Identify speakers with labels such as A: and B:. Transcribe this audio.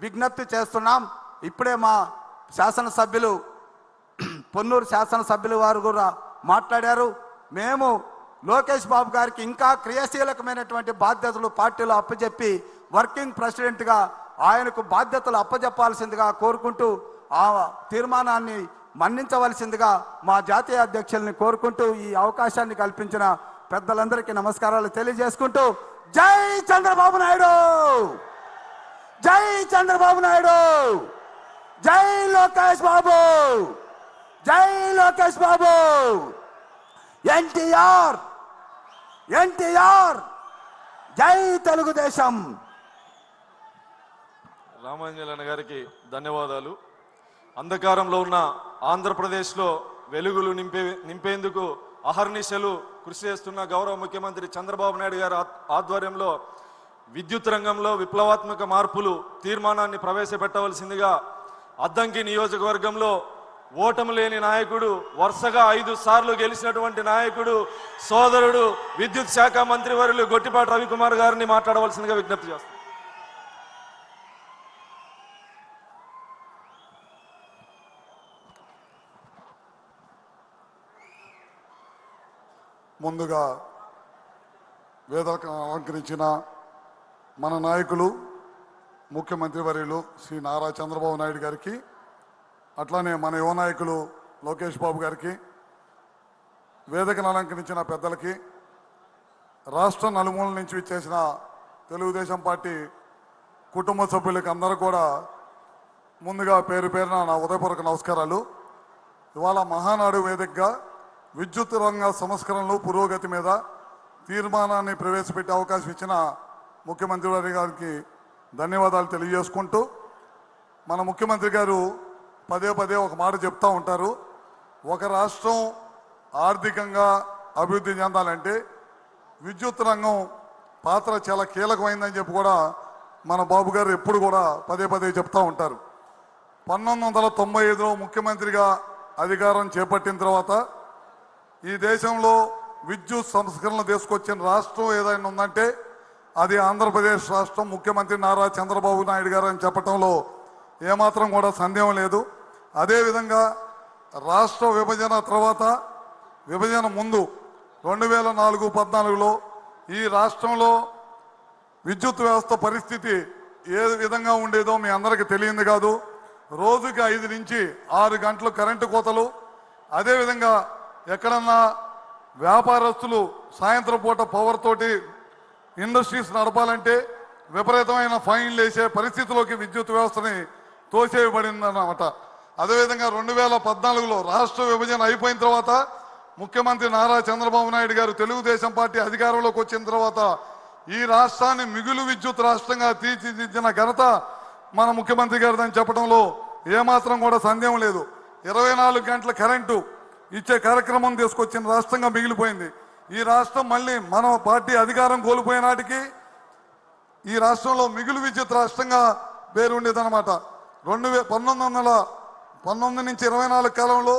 A: విజ్ఞప్తి చేస్తున్నాం. ఇప్పుడే మా శాసనసభ్యులు పొన్నూరు శాసనసభ్యులు వారు కూడా మాట్లాడారు. మేము లోకేష్ బాబు గారికి ఇంకా క్రియాశీలకమైనటువంటి బాధ్యతలు పార్టీలో అప్పచెప్పి వర్కింగ్ ప్రెసిడెంట్గా ఆయనకు బాధ్యతలు అప్పచెప్పాల్సిందిగా కోరుకుంటూ ఆ తీర్మానాన్ని మన్నించవలసిందిగా మా జాతీయ అధ్యక్షుల్ని కోరుకుంటూ ఈ అవకాశాన్ని కల్పించిన పెద్దలందరికీ నమస్కారాలు తెలియజేసుకుంటూ జై చంద్రబాబు నాయుడు, జై చంద్రబాబు నాయుడు, జై లోకేష్ బాబు, జై లోకేష్ బాబు, ఎన్టీఆర్, ఎన్టీఆర్, జై తెలుగుదేశం.
B: రామాంజనేయులు గారికి ధన్యవాదాలు. అంధకారంలో ఉన్న ఆంధ్రప్రదేశ్లో వెలుగులు నింపేందుకు అహర్నిశలు కృషి చేస్తున్న గౌరవ ముఖ్యమంత్రి చంద్రబాబు నాయుడు గారి ఆధ్వర్యంలో విద్యుత్ రంగంలో విప్లవాత్మక మార్పులు తీర్మానాన్ని ప్రవేశపెట్టవలసిందిగా అద్దంకి నియోజకవర్గంలో ఓటమి లేని నాయకుడు, వరుసగా 5 సార్లు గెలిచినటువంటి నాయకుడు, సోదరుడు విద్యుత్ శాఖ మంత్రి వర్యులు గొట్టిపాటి రవికుమార్ గారిని మాట్లాడవలసిందిగా విజ్ఞప్తి చేస్తారు.
C: ముందుగా వేదికను అలంకరించిన మన నాయకులు ముఖ్యమంత్రి వర్యులు శ్రీ నారా చంద్రబాబు నాయుడు గారికి, అట్లానే మన యువ నాయకులు లోకేష్ బాబు గారికి, వేదికను అలంకరించిన పెద్దలకి, రాష్ట్ర నలుమూలల నుంచి విచ్చేసిన తెలుగుదేశం పార్టీ కుటుంబ సభ్యులకి అందరూ కూడా ముందుగా పేరు పేరున నా ఉదయపూర్వక నమస్కారాలు. ఇవాళ మహానాడు వేదికగా విద్యుత్ రంగ సంస్కరణలు పురోగతి మీద తీర్మానాన్ని ప్రవేశపెట్టే అవకాశం ఇచ్చిన ముఖ్యమంత్రి వారి గారికి ధన్యవాదాలు తెలియజేసుకుంటూ, మన ముఖ్యమంత్రి గారు పదే పదే ఒక మాట చెప్తూ ఉంటారు. ఒక రాష్ట్రం ఆర్థికంగా అభివృద్ధి చెందాలంటే విద్యుత్ రంగం పాత్ర చాలా కీలకమైందని చెప్పి కూడా మన బాబు గారు ఎప్పుడు కూడా పదే పదే చెప్తూ ఉంటారు. 1995లో ముఖ్యమంత్రిగా అధికారం చేపట్టిన తర్వాత ఈ దేశంలో విద్యుత్ సంస్కరణలు తీసుకొచ్చిన రాష్ట్రం ఏదైనా ఉందంటే అది ఆంధ్రప్రదేశ్ రాష్ట్రం, ముఖ్యమంత్రి నారా చంద్రబాబు నాయుడు గారు అని చెప్పడంలో ఏమాత్రం కూడా సందేహం లేదు. అదేవిధంగా రాష్ట్ర విభజన తర్వాత, విభజన ముందు 2004-14లో ఈ రాష్ట్రంలో విద్యుత్ వ్యవస్థ పరిస్థితి ఏ విధంగా ఉండేదో మీ అందరికీ తెలియంది కాదు. రోజుకి 5 నుంచి 6 గంటలు కరెంటు కోతలు, అదేవిధంగా ఎక్కడన్నా వ్యాపారస్తులు సాయంత్రం పూట పవర్ తోటి ఇండస్ట్రీస్ నడపాలంటే విపరీతమైన ఫైన్లు వేసే పరిస్థితిలోకి విద్యుత్ వ్యవస్థని తోసేయబడిందన్నమాట. అదేవిధంగా 2014లో రాష్ట్ర విభజన అయిపోయిన తర్వాత ముఖ్యమంత్రి నారా చంద్రబాబు నాయుడు గారు తెలుగుదేశం పార్టీ అధికారంలోకి వచ్చిన తర్వాత ఈ రాష్ట్రాన్ని మిగులు విద్యుత్ రాష్ట్రంగా తీర్చిదిద్దిన ఘనత మన ముఖ్యమంత్రి గారిదని చెప్పడంలో ఏమాత్రం కూడా సందేహం లేదు. 24 గంటల కరెంటు ఇచ్చే కార్యక్రమం తీసుకొచ్చిన రాష్ట్రంగా మిగిలిపోయింది. ఈ రాష్ట్రం మళ్ళీ మన పార్టీ అధికారం కోల్పోయే నాటికి ఈ రాష్ట్రంలో మిగులు విద్యుత్ రాష్ట్రంగా పేరు ఉండేదన్నమాట. 1919 నుంచి 24 కాలంలో